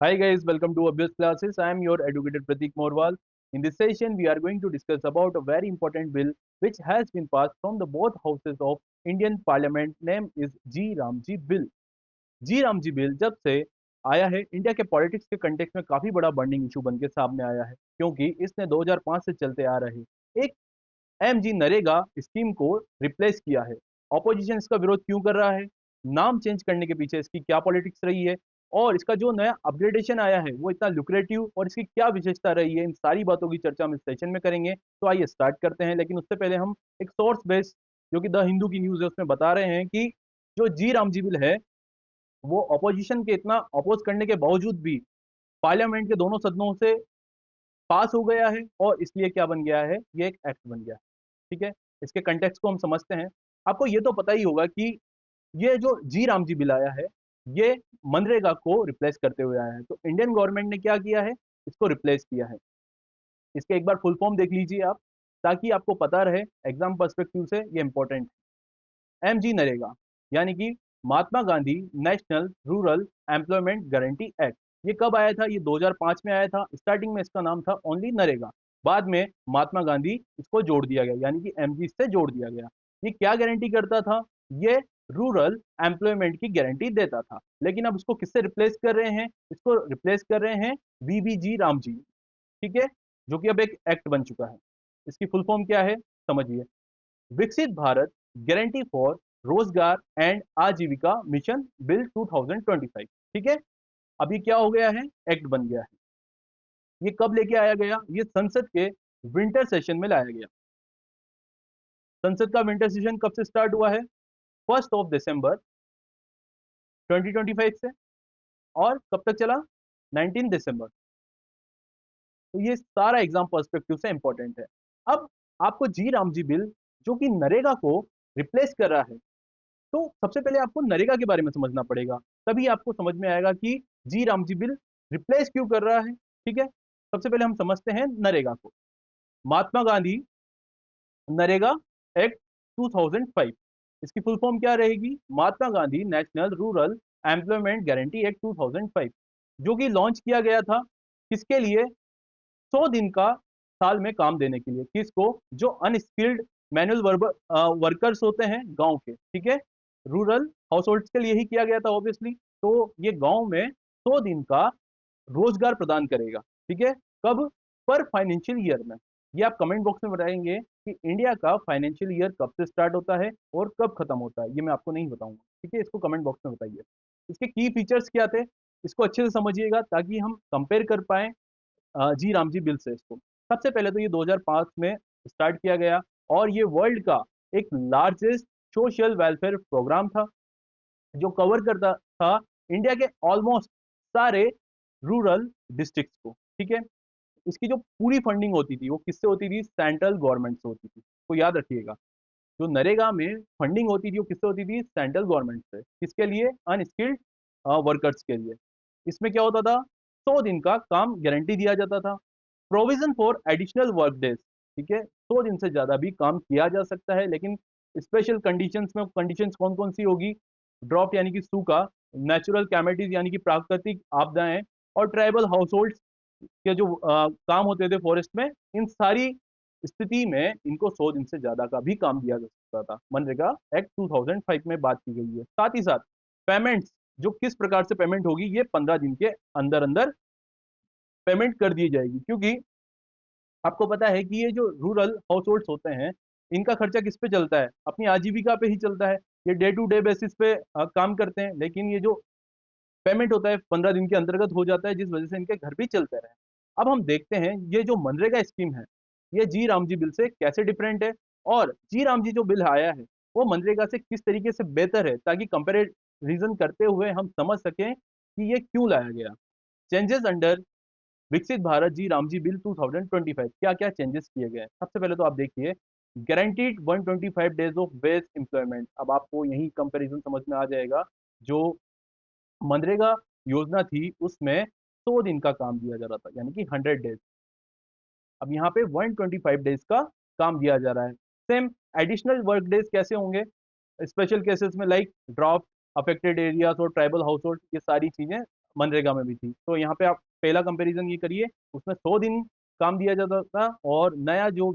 Hi guys, welcome to Obvious Classes. I am your educator Pratik Morwal. In this session, we are going to discuss about a very important bill which has been passed from the both houses of Indian Parliament. Name is G Ramji Bill. G Ramji bill जब से आया है India के politics के context में काफी बड़ा burning issue बन के सामने आया है, क्योंकि इसने 2005 से चलते आ रहे एक एमजी नरेगा स्कीम को रिप्लेस किया है। ऑपोजिशन इसका विरोध क्यों कर रहा है, नाम चेंज करने के पीछे इसकी क्या पॉलिटिक्स रही है, और इसका जो नया अपग्रेडेशन आया है वो इतना लुक्रेटिव और इसकी क्या विशेषता रही है, इन सारी बातों की चर्चा हम इस सेशन में करेंगे। तो आइए स्टार्ट करते हैं, लेकिन उससे पहले हम एक सोर्स बेस जो कि द हिंदू की न्यूज़ है उसमें बता रहे हैं कि जो जी रामजी बिल है वो ऑपोजिशन के इतना अपोज करने के बावजूद भी पार्लियामेंट के दोनों सदनों से पास हो गया है, और इसलिए क्या बन गया है, ये एक एक्ट बन गया है। ठीक है, इसके कंटेक्स्ट को हम समझते हैं। आपको ये तो पता ही होगा कि ये जो जी रामजी बिल आया है ये मनरेगा को रिप्लेस करते हुए आया है। तो इंडियन गवर्नमेंट ने क्या किया है, इसको रिप्लेस किया है। इसके एक बार फुल फॉर्म देख लीजिए आप, ताकि आपको पता रहे एग्जाम पर्सपेक्टिव से ये इंपॉर्टेंट है। एम जी नरेगा यानी कि Mahatma Gandhi National Rural Employment Guarantee Act. ये कब आया था, ये 2005 में आया था। स्टार्टिंग में इसका नाम था ओनली नरेगा, बाद में महात्मा गांधी इसको जोड़ दिया गया, यानी कि एमजी से जोड़ दिया गया। ये क्या गारंटी करता था, ये रूरल एम्प्लॉयमेंट की गारंटी देता था। लेकिन अब इसको किससे रिप्लेस कर रहे हैं, इसको रिप्लेस कर रहे हैं वीबीजी रामजी, ठीक है, जो कि अब एक एक्ट बन चुका है। इसकी फुल फॉर्म क्या है समझिए, विकसित भारत गारंटी फॉर रोजगार एंड आजीविका मिशन बिल 2025। ठीक है, अब ये क्या हो गया है, एक्ट बन गया है। ये कब लेके आया गया, ये संसद के विंटर सेशन में लाया गया। संसद का विंटर सेशन कब से स्टार्ट हुआ है, 1 दिसंबर 2025 से, और कब तक चला, 19 दिसंबर। तो ये सारा एग्जाम पर्सपेक्टिव से इंपॉर्टेंट है। अब आपको जी रामजी बिल जो कि नरेगा को रिप्लेस कर रहा है, तो सबसे पहले आपको नरेगा के बारे में समझना पड़ेगा, तभी आपको समझ में आएगा कि जी रामजी बिल रिप्लेस क्यों कर रहा है। ठीक है, सबसे पहले हम समझते हैं नरेगा को। महात्मा गांधी नरेगा एक्ट 2005, इसकी फुल फॉर्म क्या रहेगी, Mahatma Gandhi National Rural Employment Guarantee Act 2005, जो कि लॉन्च किया गया था किसके लिए, 100 दिन का साल में काम देने के लिए। किसको, जो अनस्किल्ड मैनुअल वर्कर्स होते हैं गांव के, ठीक है, रूरल हाउस होल्ड्स के लिए ही किया गया था ऑब्वियसली। तो ये गांव में 100 दिन का रोजगार प्रदान करेगा। ठीक है, कब, पर फाइनेंशियल ईयर में। ये आप कमेंट बॉक्स में बताएंगे कि इंडिया का फाइनेंशियल ईयर कब से स्टार्ट होता है और कब खत्म होता है, ये मैं आपको नहीं बताऊंगा। ठीक है, इसको कमेंट बॉक्स में बताइए। इसके की फीचर्स क्या थे, इसको अच्छे से समझिएगा ताकि हम कंपेयर कर पाए जी रामजी बिल से इसको। सबसे पहले तो ये 2005 में स्टार्ट किया गया, और ये वर्ल्ड का एक लार्जेस्ट सोशल वेलफेयर प्रोग्राम था, जो कवर करता था इंडिया के ऑलमोस्ट सारे रूरल डिस्ट्रिक्ट्स को। ठीक है, इसकी जो पूरी फंडिंग होती थी वो किससे होती थी, सेंट्रल गवर्नमेंट से होती थी। तो याद रखिएगा, जो नरेगा में फंडिंग होती थी वो किससे होती थी, सेंट्रल गवर्नमेंट से। किसके लिए, अनस्किल्ड वर्कर्स के लिए। इसमें क्या होता था, 100 दिन का काम गारंटी दिया जाता था। Provision for additional work days, ठीक है, 100 दिन से ज्यादा भी काम किया जा सकता है, लेकिन स्पेशल कंडीशंस में। कंडीशंस कौन कौन सी होगी, ड्रॉप यानी कि सूखा, नेचुरल कैमिटीज यानी कि प्राकृतिक आपदाएं, और ट्राइबल हाउस होल्ड के जो काम होते थे फॉरेस्ट में, इन सारी स्थिति में इनको 100 दिन से ज्यादा का भी काम दिया जा सकता था। मनरेगा एक्ट 2005 में बात की गई है। साथ ही साथ पेमेंट्स, जो किस प्रकार से पेमेंट होगी, ये 15 दिन के अंदर अंदर पेमेंट कर दी जाएगी, क्योंकि आपको पता है कि ये जो रूरल हाउस होल्ड्स होते हैं इनका खर्चा किस पे चलता है, अपनी आजीविका पे ही चलता है। ये डे टू डे बेसिस पे काम करते हैं, लेकिन ये जो पेमेंट होता है 15 दिन के अंतर्गत हो जाता है, जिस वजह से इनके घर भी चलते रहे। अब हम देखते हैं ये जो मनरेगा स्कीम है ये जी रामजी बिल से कैसे डिफरेंट है, और जी रामजी जो बिल आया है वो मनरेगा से किस तरीके से बेहतर है, ताकि कंपेरिजन करते हुए हम समझ सकें कि ये क्यों लाया गया। चेंजेस अंडर विकसित भारत जी रामजी बिल 2025, क्या क्या चेंजेस किए गए हैं। सबसे पहले तो आप देखिए, guaranteed 125 days of base employment. अब आपको यही कंपैरिजन समझ में आ जाएगा। जो मनरेगा योजना थी उसमें 100 दिन का काम दिया जा रहा था, यानी कि 100 डेज। अब यहाँ पे 125 डेज का काम दिया जा रहा है। सेम एडिशनल वर्क डेज कैसे होंगे, स्पेशल केसेस में लाइक ड्रॉप, अफेक्टेड एरियाज और ट्राइबल हाउस होल्ड, ये सारी चीजें मनरेगा में भी थी। तो यहाँ पे आप पहला कंपैरिजन ये करिए, उसमें 100 दिन काम दिया जाता था, और नया जो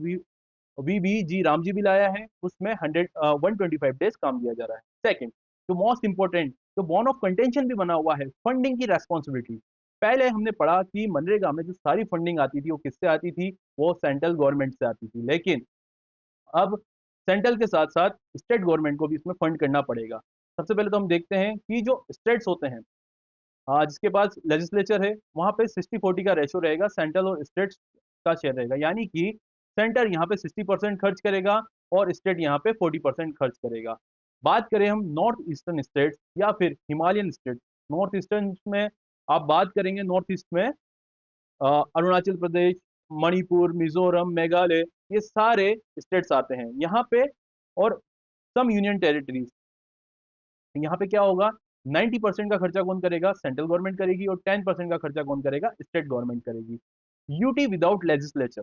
वीबीजी रामजी बिल आया है उसमें 125 डेज काम दिया जा रहा है। सेकंड, जो मोस्ट इंपॉर्टेंट, जो बॉन ऑफ कंटेंशन भी बना हुआ है, फंडिंग की रेस्पॉन्सिबिलिटी। पहले हमने पढ़ा कि मनरेगा में जो सारी फंडिंग आती थी वो किससे आती थी, वो सेंट्रल गवर्नमेंट से आती थी, लेकिन अब सेंट्रल के साथ साथ स्टेट गवर्नमेंट को भी इसमें फंड करना पड़ेगा। सबसे पहले तो हम देखते हैं कि जो स्टेट्स होते हैं, जिसके पास लेजिस्लेचर है, वहाँ पे 60-40 का रेशो रहेगा, सेंट्रल और स्टेट का शेयर रहेगा, यानी कि सेंटर यहाँ पे 60% खर्च करेगा और स्टेट यहाँ पे 40% खर्च करेगा। बात करें हम नॉर्थ ईस्टर्न स्टेट्स या फिर हिमालयन स्टेट, नॉर्थ ईस्टर्न में आप बात करेंगे, नॉर्थ ईस्ट में अरुणाचल प्रदेश, मणिपुर, मिजोरम, मेघालय, ये सारे स्टेट्स आते हैं यहाँ पे, और सम यूनियन टेरिटरीज। यहाँ पे क्या होगा, 90% का खर्चा कौन करेगा, सेंट्रल गवर्नमेंट करेगी, और 10% का खर्चा कौन करेगा, स्टेट गवर्नमेंट करेगी। यूटी विदाउट लेजिस्लेचर,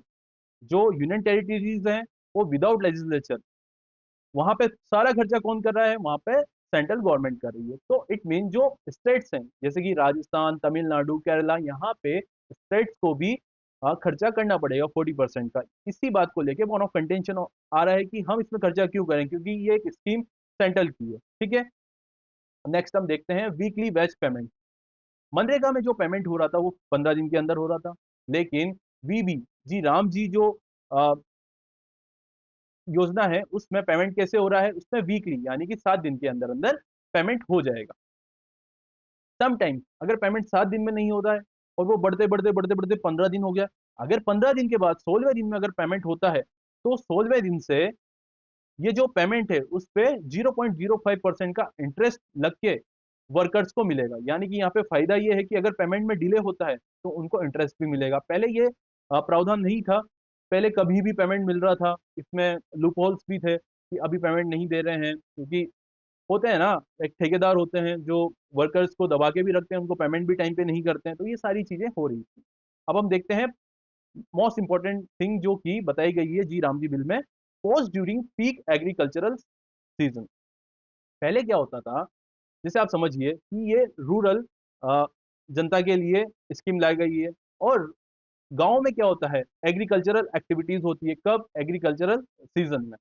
जो यूनियन टेरिटरीज हैं वो विदाउट लेजिस्लेचर, वहां पे सारा खर्चा कौन कर रहा है, वहां पे सेंट्रल गवर्नमेंट कर रही है। तो इट मीन जो स्टेट्स हैं जैसे कि राजस्थान, तमिलनाडु, केरला, यहाँ पे स्टेट्स को भी खर्चा करना पड़ेगा 40% का। इसी बात को लेके वन ऑफ कंटेंशन आ रहा है कि हम इसमें खर्चा क्यों करें, क्योंकि ये एक स्कीम सेंट्रल की है, ठीक है। नेक्स्ट हम देखते हैं वीकली वेज पेमेंट। मनरेगा में जो पेमेंट हो रहा था वो 15 दिन के अंदर हो रहा था, लेकिन वीबी जी राम जी जो अ, योजना है उसमें पेमेंट कैसे हो रहा है, उसमें वीकली यानी कि 7 दिन के अंदर अंदर पेमेंट हो जाएगा। समटाइम्स अगर पेमेंट 7 दिन में नहीं होता है और वो बढ़ते बढ़ते बढ़ते बढ़ते 15 दिन हो गया, अगर 15 दिन के बाद 16वें दिन में अगर पेमेंट होता है, तो 16वें दिन से ये जो पेमेंट है उस पे 0.05% का इंटरेस्ट लग के वर्कर्स को मिलेगा। यानी कि यहाँ पे फायदा ये है कि अगर पेमेंट में डिले होता है तो उनको इंटरेस्ट भी मिलेगा। पहले ये प्रावधान नहीं था, पहले कभी भी पेमेंट मिल रहा था, इसमें लूप होल्स भी थे कि अभी पेमेंट नहीं दे रहे हैं, क्योंकि होते हैं ना, एक ठेकेदार होते हैं जो वर्कर्स को दबा के भी रखते हैं, उनको पेमेंट भी टाइम पे नहीं करते हैं, तो ये सारी चीजें हो रही थी। अब हम देखते हैं मोस्ट इंपॉर्टेंट थिंग जो कि बताई गई है जी रामजी बिल में, post during peak agricultural season. पहले क्या होता था, जैसे आप समझिए कि ये रूरल जनता के लिए स्कीम लाई गई है, और गांव में क्या होता है, एग्रीकल्चरल एक्टिविटीज होती है, कब, एग्रीकल्चरल सीजन में।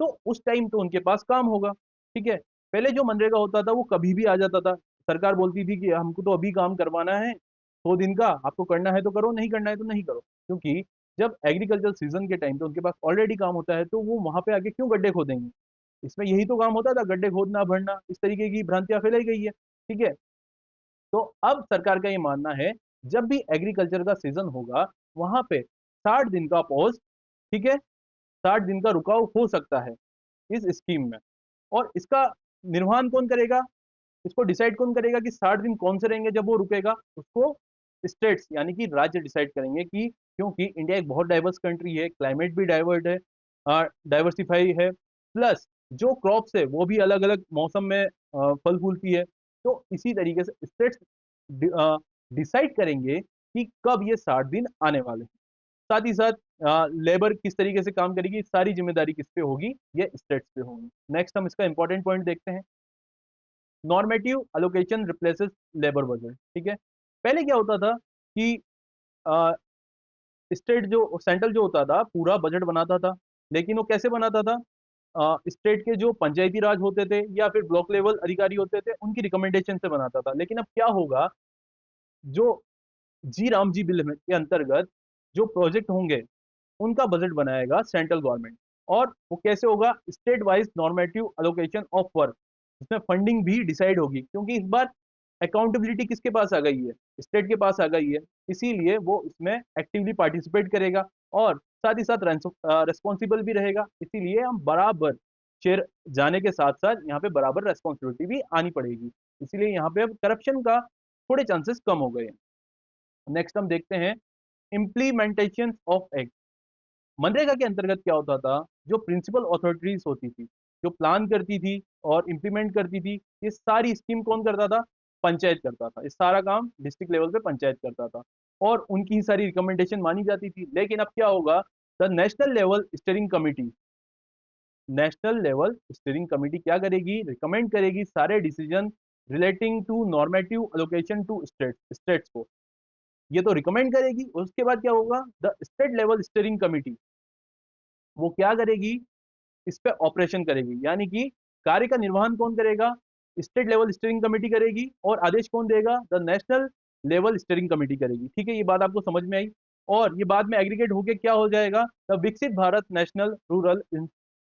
तो उस टाइम तो उनके पास काम होगा, ठीक है। पहले जो मनरेगा होता था वो कभी भी आ जाता था, सरकार बोलती थी कि हमको तो अभी काम करवाना है 100 दिन का, आपको करना है तो करो, नहीं करना है तो नहीं करो, क्योंकि जब एग्रीकल्चर सीजन के टाइम पे उनके पास ऑलरेडी काम होता है, तो वो वहां पे आके क्यों गड्ढे खोदेंगे, इसमें यही तो काम होता था, गड्ढे खोदना भरना, इस तरीके की भ्रांतियां फैलाई गई है, ठीक है। तो अब सरकार का ये मानना है, जब भी एग्रीकल्चर का सीजन होगा वहां पे 60 दिन का पॉज, ठीक है, 60 दिन का रुकाव हो सकता है इस स्कीम में। और इसका निर्वहन कौन करेगा, इसको डिसाइड कौन करेगा कि 60 दिन कौन से रहेंगे जब वो रुकेगा, उसको स्टेट्स यानी कि राज्य डिसाइड करेंगे, कि क्योंकि इंडिया एक बहुत डाइवर्स कंट्री है, क्लाइमेट भी डाइवर्ट है, डाइवर्सिफाई है, प्लस जो क्रॉप्स है वो भी अलग अलग मौसम में फल फूलती है। तो इसी तरीके से स्टेट्स डिसाइड करेंगे कि कब ये 60 दिन आने वाले हैं। साथ ही साथ लेबर किस तरीके से काम करेगी, सारी जिम्मेदारी किस पे होगी, ये स्टेट्स पे होगी। नेक्स्ट हम इसका इंपॉर्टेंट पॉइंट देखते हैं, normative allocation replaces labour budget, ठीक है। पहले क्या होता था कि स्टेट जो सेंट्रल जो होता था पूरा बजट बनाता था, लेकिन वो कैसे बनाता था, स्टेट के जो पंचायती राज होते थे या फिर ब्लॉक लेवल अधिकारी होते थे उनकी रिकमेंडेशन से बनाता था। लेकिन अब क्या होगा, जो जी राम जी बिल के अंतर्गत जो प्रोजेक्ट होंगे उनका बजट बनाएगा सेंट्रल गवर्नमेंट, और वो कैसे होगा, state wise normative allocation of work, इसमें फंडिंग भी डिसाइड होगी, क्योंकि इस बार अकाउंटेबिलिटी किसके पास आ गई है, स्टेट के पास आ गई है, इसीलिए वो इसमें एक्टिवली पार्टिसिपेट करेगा और साथ ही साथ रेस्पॉन्सिबल भी रहेगा। इसीलिए हम बराबर शेयर जाने के साथ साथ यहाँ पे बराबर रेस्पॉन्सिबिलिटी भी आनी पड़ेगी, इसीलिए यहाँ पे अब करप्शन का थोड़े चांसेस कम हो गए हैं। नेक्स्ट हम देखते हैं इम्प्लीमेंटेशन ऑफ एक्ट। मनरेगा के अंतर्गत क्या होता था, जो प्रिंसिपल अथॉरिटीज होती थी, जो प्लान करती थी और इम्प्लीमेंट करती थी, ये सारी स्कीम कौन करता था, पंचायत करता था। इस सारा काम डिस्ट्रिक्ट लेवल पे पंचायत करता था और उनकी ही सारी रिकमेंडेशन मानी जाती थी। लेकिन अब क्या होगा, the national level steering committee, national level steering committee क्या करेगी, रिकमेंड करेगी सारे decision relating to normative allocation to states को, ये तो रिकमेंड करेगी। उसके बाद क्या होगा, the state level steering committee, वो क्या करेगी, इस पे ऑपरेशन करेगी, यानी कि कार्य का निर्वहन कौन करेगा, स्टेट लेवल स्टीयरिंग कमेटी करेगी, और आदेश कौन देगा, the national level steering committee करेगी। ठीक है, ये बात आपको समझ में आई। और ये बाद में एग्रीगेट होके क्या हो जाएगा, the Viksit Bharat national rural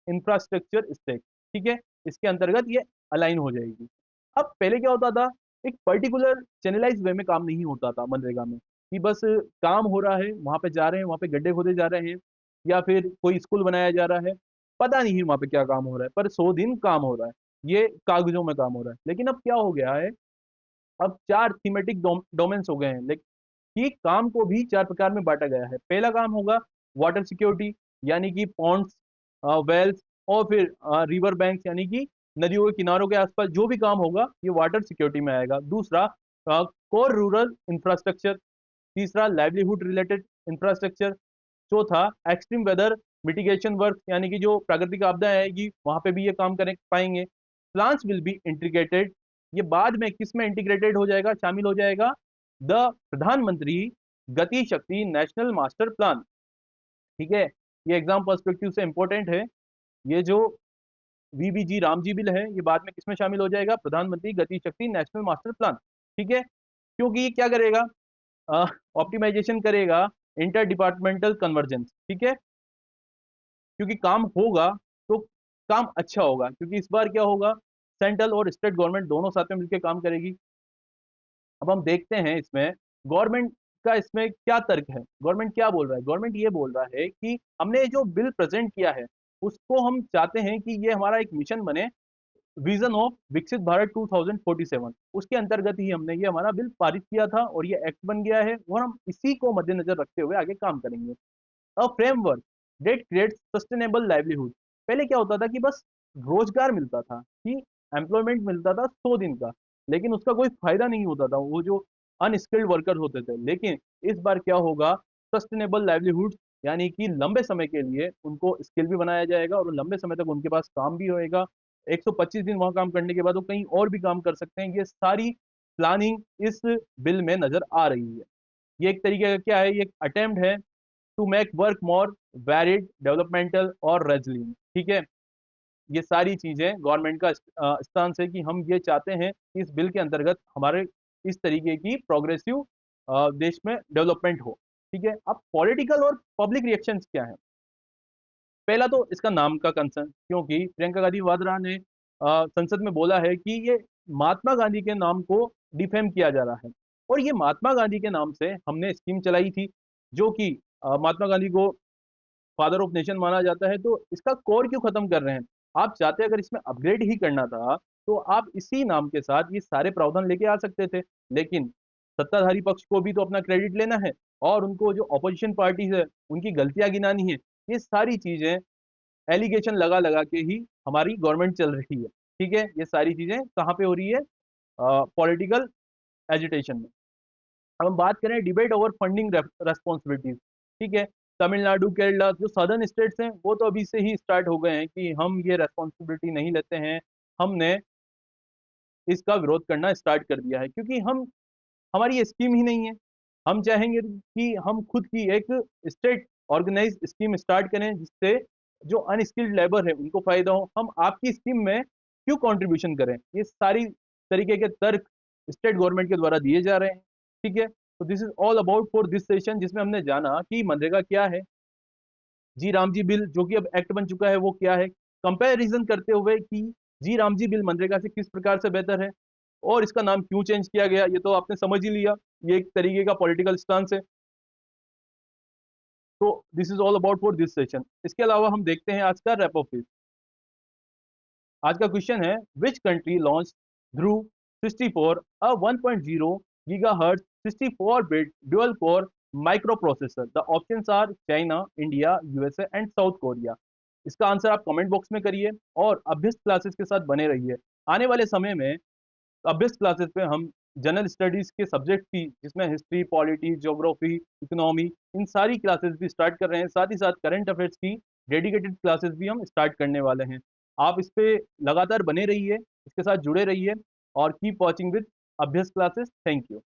infrastructure stack. ठीक है, इसके अंतर्गत ये अलाइन हो जाएगी। अब पहले क्या होता था, एक पर्टिकुलर चैनलाइज वे में काम नहीं होता था मनरेगा में, कि बस काम हो रहा है, वहां पे जा रहे हैं, वहां पे गड्ढे खोदे जा रहे हैं, या फिर कोई स्कूल बनाया जा रहा है, पता नहीं है वहां पे क्या काम हो रहा है, पर 100 दिन काम हो रहा है, ये कागजों में काम हो रहा है। लेकिन अब क्या हो गया है, अब 4 थीमेटिक डोमेन्स हो गए हैं, कि काम को भी 4 प्रकार में बांटा गया है। पहला काम होगा वाटर सिक्योरिटी, यानी कि पॉन्ड्स, वेल्स, और फिर रिवर बैंक्स, यानी कि नदियों के किनारों के आसपास जो भी काम होगा ये वाटर सिक्योरिटी में आएगा। दूसरा कोर रूरल इंफ्रास्ट्रक्चर, तीसरा लाइवलीहुड रिलेटेड इंफ्रास्ट्रक्चर, चौथा एक्सट्रीम वेदर मिटिगेशन वर्क, यानी कि जो प्राकृतिक आपदाएं आएगी वहां पे भी ये काम कर पाएंगे। प्लान्स विल बी इंटीग्रेटेड, ये बाद में किस में इंटीग्रेटेड हो जाएगा, शामिल हो जाएगा, द प्रधानमंत्री गति शक्ति नेशनल मास्टर प्लान। ठीक है, ये एग्जाम पर्सपेक्टिव से इंपॉर्टेंट है। ये जो वीबीजी रामजी बिल है, ये बाद में किसमें शामिल हो जाएगा, प्रधानमंत्री गति शक्ति नेशनल मास्टर प्लान। ठीक है, क्योंकि ये क्या करेगा, ऑप्टिमाइजेशन करेगा इंटर डिपार्टमेंटल कन्वर्जेंस। ठीक है, क्योंकि काम होगा तो काम अच्छा होगा, क्योंकि इस बार क्या होगा, सेंट्रल और स्टेट गवर्नमेंट दोनों साथ में मिलकर काम करेगी। अब हम देखते हैं इसमें गवर्नमेंट का इसमें क्या तर्क है, गवर्नमेंट क्या बोल रहा है। गवर्नमेंट ये बोल रहा है कि हमने जो बिल प्रेजेंट किया है उसको हम चाहते हैं कि ये हमारा एक मिशन बने, विजन ऑफ विकसित भारत 2047, उसके अंतर्गत ही हमने ये हमारा बिल पारित किया था और ये एक्ट बन गया है, और हम इसी को मद्देनजर रखते हुए आगे काम करेंगे। A framework that creates sustainable livelihood, पहले क्या होता था कि बस रोजगार मिलता था, कि एम्प्लॉयमेंट मिलता था 100 दिन का, लेकिन उसका कोई फायदा नहीं होता था वो जो अनस्किल्ड वर्कर होते थे। लेकिन इस बार क्या होगा, सस्टेनेबल लाइवलीहुड, यानी कि लंबे समय के लिए उनको स्किल भी बनाया जाएगा और लंबे समय तक उनके पास काम भी होएगा। 125 दिन वहां काम करने के बाद वो कहीं और भी काम कर सकते हैं। ये सारी प्लानिंग इस बिल में नजर आ रही है। ये एक तरीके का क्या है, ये अटेम्प्ट है to make work more valid, developmental और रेजिलियंट। ठीक है, ये सारी चीजें गवर्नमेंट का स्टांस है कि हम ये चाहते हैं कि इस बिल के अंतर्गत हमारे इस तरीके की प्रोग्रेसिव देश में डेवलपमेंट हो। ठीक है, अब पॉलिटिकल और पब्लिक रिएक्शंस क्या है। पहला तो इसका नाम का कंसर्न, क्योंकि प्रियंका गांधी वाड्रा ने संसद में बोला है कि ये महात्मा गांधी के नाम को डिफेम किया जा रहा है, और ये महात्मा गांधी के नाम से हमने स्कीम चलाई थी, जो कि महात्मा गांधी को फादर ऑफ नेशन माना जाता है, तो इसका कोर क्यों खत्म कर रहे हैं। आप चाहते अगर इसमें अपग्रेड ही करना था तो आप इसी नाम के साथ ये सारे प्रावधान लेके आ सकते थे, लेकिन सत्ताधारी पक्ष को भी तो अपना क्रेडिट लेना है, और उनको जो ऑपोजिशन पार्टीज है उनकी गलतियां गिनानी है। ये सारी चीजें एलिगेशन लगा लगा के ही हमारी गवर्नमेंट चल रही है। ठीक है, ये सारी चीजें कहाँ पे हो रही है, पॉलिटिकल एजिटेशन में। अब हम बात करें डिबेट ओवर फंडिंग रेस्पॉन्सिबिलिटीज। ठीक है, तमिलनाडु केरला जो सदर्न स्टेट्स हैं वो तो अभी से ही स्टार्ट हो गए हैं कि हम ये रेस्पॉन्सिबिलिटी नहीं लेते हैं, हमने इसका विरोध करना स्टार्ट कर दिया है, क्योंकि हम हमारी ये स्कीम ही नहीं है। हम चाहेंगे कि हम खुद की एक स्टेट ऑर्गेनाइज स्कीम स्टार्ट करें, जिससे जो अनस्किल्ड लेबर है उनको फायदा हो। हम आपकी स्कीम में क्यों कंट्रीब्यूशन करें, ये सारी तरीके के तर्क स्टेट गवर्नमेंट के द्वारा दिए जा रहे हैं। ठीक है, तो this is all about for this session, जिसमें हमने जाना कि मनरेगा क्या है, जी राम जी बिल जो कि अब एक्ट बन चुका है वो क्या है, कंपैरिजन करते हुए कि जी राम जी बिल मनरेगा से किस प्रकार से बेहतर है, और इसका नाम क्यों चेंज किया गया ये तो आपने समझ ही लिया, ये एक तरीके का पॉलिटिकल स्टांस है। तो this is all about for this session. इसके अलावा हम देखते हैं आज का रैप ऑफ। आज का क्वेश्चन है, which country launch Dhruv 64 a 1.0 gigahertz 64 bit dual core microprocessor. The options are China, India, USA and South Korea. इसका आंसर आप कमेंट बॉक्स में करिए और अभ्यस्त क्लासेस के साथ बने रहिए। आने वाले समय में अभ्यस्त क्लासेस पे हम जनरल स्टडीज के सब्जेक्ट की, जिसमें हिस्ट्री, पॉलिटी, ज्योग्राफी, इकोनॉमी, इन सारी क्लासेस भी स्टार्ट कर रहे हैं। साथ ही साथ करंट अफेयर्स की डेडिकेटेड क्लासेस भी हम स्टार्ट करने वाले हैं। आप इस पे लगातार बने रहिए, इसके साथ जुड़े रहिए। और keep watching with Abhyas Classes. Thank you.